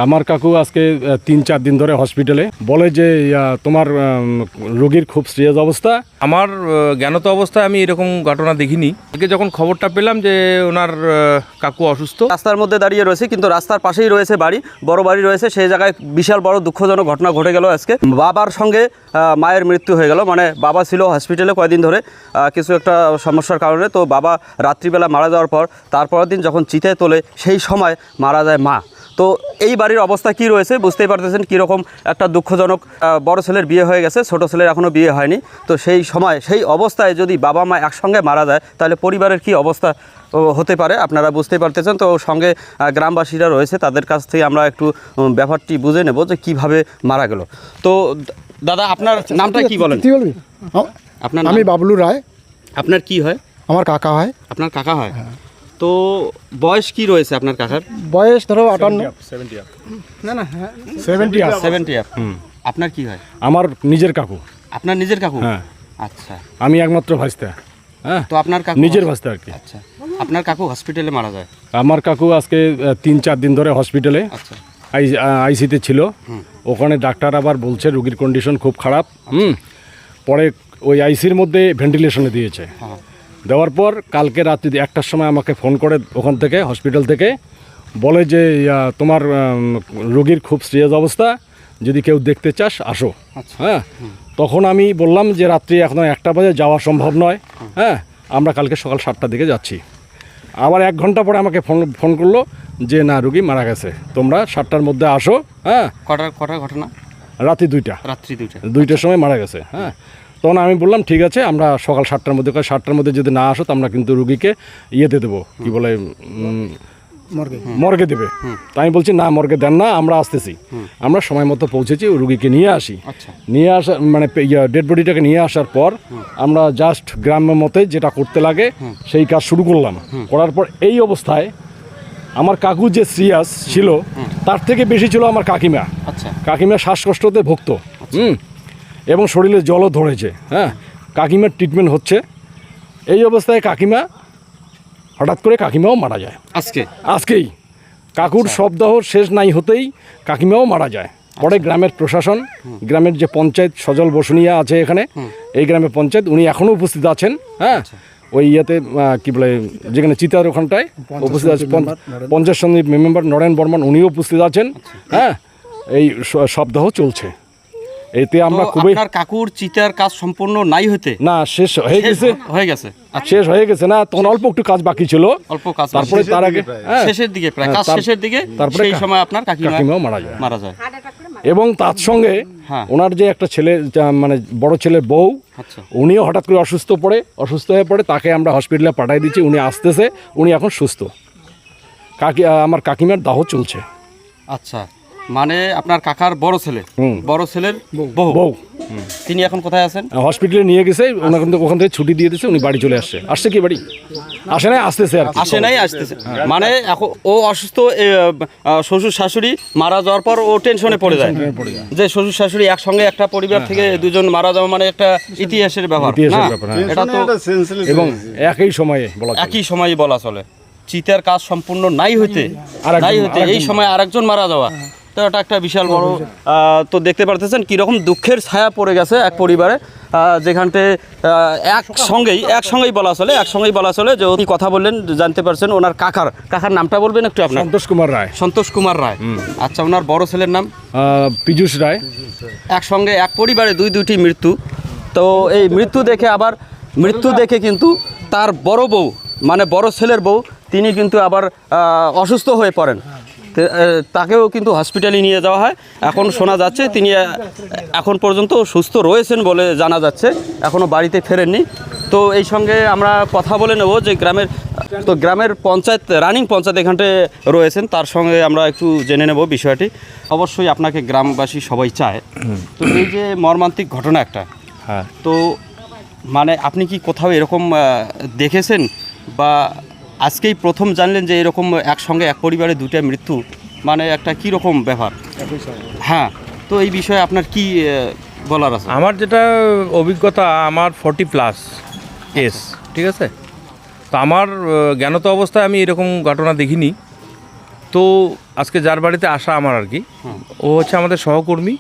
আমার কাকু আজকে 3-4 দিন ধরে হসপিটালে, বলে যে তোমার রোগীর খুব সিরিয়াস অবস্থা। আমার জ্ঞানত অবস্থায় আমি এরকম ঘটনা দেখিনি। আজকে যখন খবরটা পেলাম যে ওনার কাকু অসুস্থ, রাস্তার মধ্যে দাঁড়িয়ে রয়েছে, কিন্তু রাস্তার পাশেই রয়েছে বাড়ি, বড় বাড়ি রয়েছে, সেই জায়গায় বিশাল বড় দুঃখজনক ঘটনা ঘটে গেল আজকে। বাবার সঙ্গে মায়ের মৃত্যু হয়ে গেল। মানে বাবা ছিল হসপিটালে কয়েকদিন ধরে কিছু একটা সমস্যার কারণে, তো বাবা রাত্রিবেলা মারা যাওয়ার পর তারপরের দিন যখন চিতায় তোলে সেই সময় মারা যায় মা। তো এই বাড়ির অবস্থা কি রয়েছে বুঝতেই পারতেছেন, কীরকম একটা দুঃখজনক। বড় ছেলের বিয়ে হয়ে গেছে, ছোট ছেলের এখনও বিয়ে হয়নি। তো সেই সময় সেই অবস্থায় যদি বাবা মা একসঙ্গে মারা যায় তাহলে পরিবারের কি অবস্থা হতে পারে আপনারা বুঝতেই পারতেছেন। তো সঙ্গে গ্রামবাসীরা রয়েছে, তাদের কাছ থেকে আমরা একটু ব্যাপারটি বুঝে নেব যে কিভাবে মারা গেল। তো দাদা, আপনার নামটা কি বলেন? কি বলবি? আপনার আমি বাবলু রায়। আপনার কি হয়? আমার কাকা হয়। আপনার কাকা হয়। তো বয়স কি রয়েছে আপনার কাকার? বয়স ধরো 58। 70 ইয়ার। আপনার কি হয়? আমার নিজের কাকু। আপনার নিজের কাকু? হ্যাঁ। আচ্ছা, আমি একমাত্র ভাইস্তা। হ্যাঁ, তো আপনার কাকু নিজের ভাইস্তা আর কি। আচ্ছা, আপনার কাকু হসপিটালে মারা যায়? আমার কাকু আজকে 3-4 দিন ধরে হসপিটালে আচ্ছা, আইসিতে ছিল। ওখানে ডাক্তার আবার বলছে রোগীর কন্ডিশন খুব খারাপ। পরে ওই আইসির মধ্যে ভেন্টিলেশনে দিয়েছে। দেওয়ার পর কালকে রাত্রি 1টার সময় আমাকে ফোন করে ওখান থেকে হসপিটাল থেকে, বলে যে তোমার রোগীর খুব সিরিয়াস অবস্থা, যদি কেউ দেখতে চাস আসো। হ্যাঁ, তখন আমি বললাম যে রাত্রি এখন 1টা বাজে, যাওয়া সম্ভব নয়। হ্যাঁ, আমরা কালকে সকাল 7টার দিকে যাচ্ছি। আবার 1 ঘন্টা পরে আমাকে ফোন করলো যে না, রোগী মারা গেছে, তোমরা 7টার মধ্যে আসো। হ্যাঁ, কটার ঘটনা? রাত্রি 2টা, রাত্রি 2টার সময় মারা গেছে। হ্যাঁ, তখন আমি বললাম ঠিক আছে, আমরা সকাল 7টার মধ্যে, 7টার মধ্যে যদি না আসো তো আমরা কিন্তু রুগীকে ইয়েতে দেবো, কি বলে, মর্গে দেবে। তাই আমি বলছি না, মর্গে দেন না, আমরা আসতেছি। আমরা সময় মতো পৌঁছেছি, রুগীকে নিয়ে আসি। নিয়ে আসা মানে ডেড বডিটাকে নিয়ে আসার পর আমরা জাস্ট গ্রামের মতে যেটা করতে লাগে সেই কাজ শুরু করলাম। করার পর এই অবস্থায় আমার কাকু যে সিরিয়াস ছিল তার থেকে বেশি ছিল আমার কাকিমা। কাকিমা শ্বাসকষ্টতে ভুগত, এবং শরীরে জলও ধরেছে। হ্যাঁ, কাকিমার ট্রিটমেন্ট হচ্ছে। এই অবস্থায় কাকিমা হঠাৎ করে কাকিমাও মারা যায় আজকেই। কাকুর শবদাহ শেষ নাই হতেই কাকিমাও মারা যায়। পরে গ্রামের প্রশাসন, গ্রামের যে পঞ্চায়েত সজল বসুনিয়া আছে এখানে, এই গ্রামের পঞ্চায়েত, উনি এখনও উপস্থিত আছেন। হ্যাঁ, ওই ইয়েতে কি বলে, যেখানে চিতার ওখানটায় উপস্থিত আছে পঞ্চায়েত সমিতির মেম্বার নরেন বর্মন, উনিও উপস্থিত আছেন। হ্যাঁ, এই শবদাহ চলছে। এতে আমরা খুবই, আপনার কাকুর চিতার কাজ সম্পূর্ণ নাই হতে না, শেষ হয়ে গেছে। শেষ হয়ে গেছে না, তখন অল্প একটু কাজ বাকি ছিল, অল্প কাজ। তারপরে তার আগে শেষের দিকে, প্রায় কাজ শেষের দিকে, তারপরে সেই সময় আপনার কাকিমাও মারা যায়। এবং তার সঙ্গে ওনার যে একটা ছেলে, মানে বড় ছেলের বউ, উনিও হঠাৎ করে অসুস্থ হয়ে পড়ে। তাকে আমরা হসপিটালে পাঠিয়ে দিচ্ছি, উনি আসতেছে, উনি এখন সুস্থ। আমার কাকিমার দাহ চলছে। আচ্ছা, মানে আপনার কাকার বড় ছেলের বউ, তিনি এখন কোথায় আছেন? হসপিটালে নিয়ে গেছে, ওখান থেকে ছুটি দিয়ে দিয়েছে, উনি বাড়ি চলে আসছে কি বাড়ি আসে নাই, আসতেছে। মানে এখন ও অসুস্থ, শ্বশুর শাশুড়ি মারা যাওয়ার পর ও টেনশনে পড়ে যায় যে শ্বশুর শাশুড়ি একসঙ্গে একটা পরিবার থেকে দুজন মারা যাওয়া মানে একটা ইতিহাসের ব্যাপার। এটা তো এবং একই সময়ে বলা চলে, চিতার কাজ সম্পূর্ণ নাই হইতে এই সময় আরেকজন মারা যাওয়া, তো এটা একটা বিশাল বড়। তো দেখতে পারতেছেন কীরকম দুঃখের ছায়া পড়ে গেছে এক পরিবারে, যেখানতে একসঙ্গেই বলা চলে যে উনি কথা বললেন, জানতে পারছেন ওনার কাকার নামটা বলবেন একটু আপনার? সন্তোষ কুমার রায়। আচ্ছা, ওনার বড় ছেলের নাম? পীযূষ রায়। একসঙ্গে এক পরিবারে দুইটি মৃত্যু। তো এই মৃত্যু দেখে কিন্তু তার বড় বউ, মানে বড় ছেলের বউ, তিনি কিন্তু আবার অসুস্থ হয়ে পড়েন। তাকেও কিন্তু হসপিটালে নিয়ে যাওয়া হয়। এখন শোনা যাচ্ছে তিনি এখন পর্যন্ত সুস্থ রয়েছেন বলে জানা যাচ্ছে, এখনও বাড়িতে ফেরেননি। তো এই সঙ্গে আমরা কথা বলে নেব যে গ্রামের পঞ্চায়েত, রানিং পঞ্চায়েত এখানটায় রয়েছেন, তার সঙ্গে আমরা একটু জেনে নেব বিষয়টি। অবশ্যই আপনাকে গ্রামবাসী সবাই চায়। তো এই যে মর্মান্তিক ঘটনা একটা, তো মানে আপনি কি কোথাও এরকম দেখেছেন, বা আজকেই প্রথম জানলেন যে এরকম একসঙ্গে এক পরিবারে দুটো মৃত্যু, মানে একটা কীরকম ব্যাপার? হ্যাঁ, তো এই বিষয়ে আপনার কি বলার আছে? আমার যেটা অভিজ্ঞতা, আমার 40+ এজ, ঠিক আছে। তো আমার জ্ঞানত অবস্থায় আমি এরকম ঘটনা দেখিনি। তো তো আজকে যার বাড়িতে আসা আমার আর কি, ও হচ্ছে আমাদের সহকর্মী,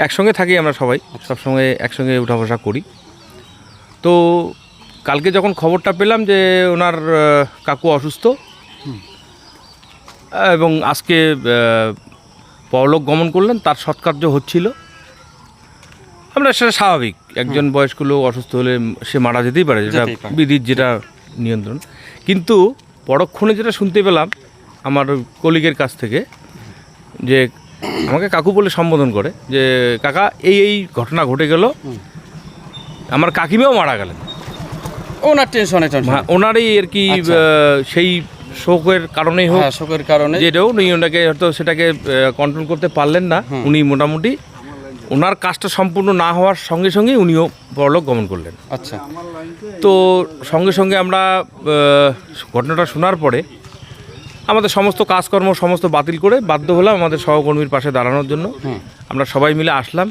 একসঙ্গে থাকি আমরা সবাই, সবসময় একসঙ্গে উঠা বসা করি। তো কালকে যখন খবরটা পেলাম যে ওনার কাকু অসুস্থ এবং আজকে পরলোক গমন করলেন, তার সৎকার্য হচ্ছিল, আমরা সেটা স্বাভাবিক, একজন বয়স্ক লোক অসুস্থ হলে সে মারা যেতেই পারে, যেটা যেতেই পারে। বিধির যেটা নিয়ন্ত্রণ। কিন্তু পরক্ষণে যেটা শুনতে পেলাম আমার কলিগের কাছ থেকে, যে আমাকে কাকু বলে সম্বোধন করে যে কাকা এই এই ঘটনা ঘটে গেল, আমার কাকিমাও মারা গেলেন। ওনার টেনশনে হ্যাঁ, ওনারই আর কি আচ্ছা। সেই শোকের কারণেই হোক, হ্যাঁ, শোকের কারণে যেটাও উনি ওনাকে হয়তো সেটাকে কন্ট্রোল করতে পারলেন না। উনি মোটামুটি ওনার কাজটা সম্পূর্ণ না হওয়ার সঙ্গে সঙ্গেই উনিও পরলোক গমন করলেন। আচ্ছা। তো সঙ্গে সঙ্গে আমরা ঘটনাটা শোনার পরে আমাদের সমস্ত কাজকর্ম সমস্ত বাতিল করে বাধ্য হলাম আমাদের সহকর্মীর পাশে দাঁড়ানোর জন্য। আমরা সবাই মিলে আসলাম।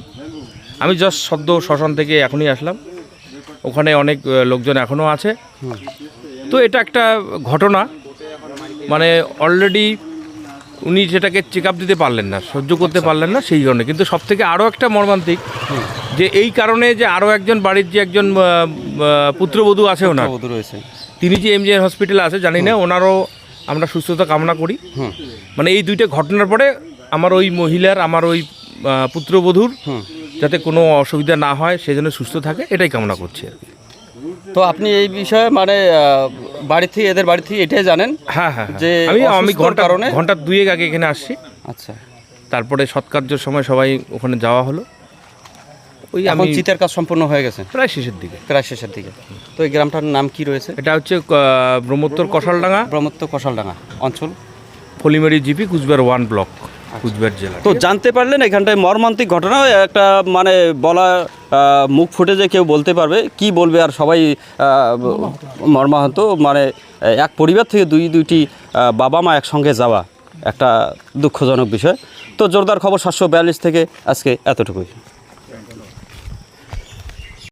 আমি জাস্ট সদ্য শ্মশান থেকে এখনই আসলাম, ওখানে অনেক লোকজন এখনও আছে। তো এটা একটা ঘটনা, মানে অলরেডি উনি সেটাকে চেক আপ দিতে পারলেন না, সহ্য করতে পারলেন না, সেই কারণে। কিন্তু সব থেকে আরও একটা মর্মান্তিক, যে এই কারণে যে আরও একজন বাড়ির যে একজন পুত্রবধূ আছে ওনার, বধূ রয়েছে। তিনি যে এমজিএন হসপিটালে আছে জানি না, ওনারও আমরা সুস্থতা কামনা করি। মানে এই দুইটা ঘটনার পরে আমার ওই মহিলার, আমার ওই পুত্রবধূর যাতে কোনো অসুবিধা না হয়, সে যেন সুস্থ থাকে, এটাই কামনা করছি আর কি। তো আপনি এই বিষয়ে মানে বাড়ি থেকে, এদের বাড়ি থেকে এটাই জানেন? হ্যাঁ হ্যাঁ, যে আমি অসুস্থর কারণে? ঘন্টা দুয়েক আগে এখানে আসছি। আচ্ছা। তারপরে সৎকার্যের সময় সবাই ওখানে যাওয়া হলো। ওই এখন আমি চিতার কাজ সম্পূর্ণ হয়ে গেছে প্রায় শেষের দিকে। প্রায় শেষের দিকে। তো এই গ্রামটার নাম কি রয়েছে? এটা হচ্ছে ব্রহ্মোত্তর কষালডাঙ্গা, ব্রহ্মত্ব কষালডাঙ্গা অঞ্চল, ফলিমারি জিপি, কুচবিহার 1 ব্লক, কুচবিহার জেলা। তো জানতে পারলেন এখানটায় মর্মান্তিক ঘটনা, একটা মানে বলা মুখ ফুটে যে কেউ বলতে পারবে কি বলবে, আর সবাই মর্মাহত, মানে এক পরিবার থেকে দুইটি বাবা মা একসঙ্গে যাওয়া একটা দুঃখজনক বিষয়। তো জোরদার খবর 742 থেকে আজকে এতটুকুই।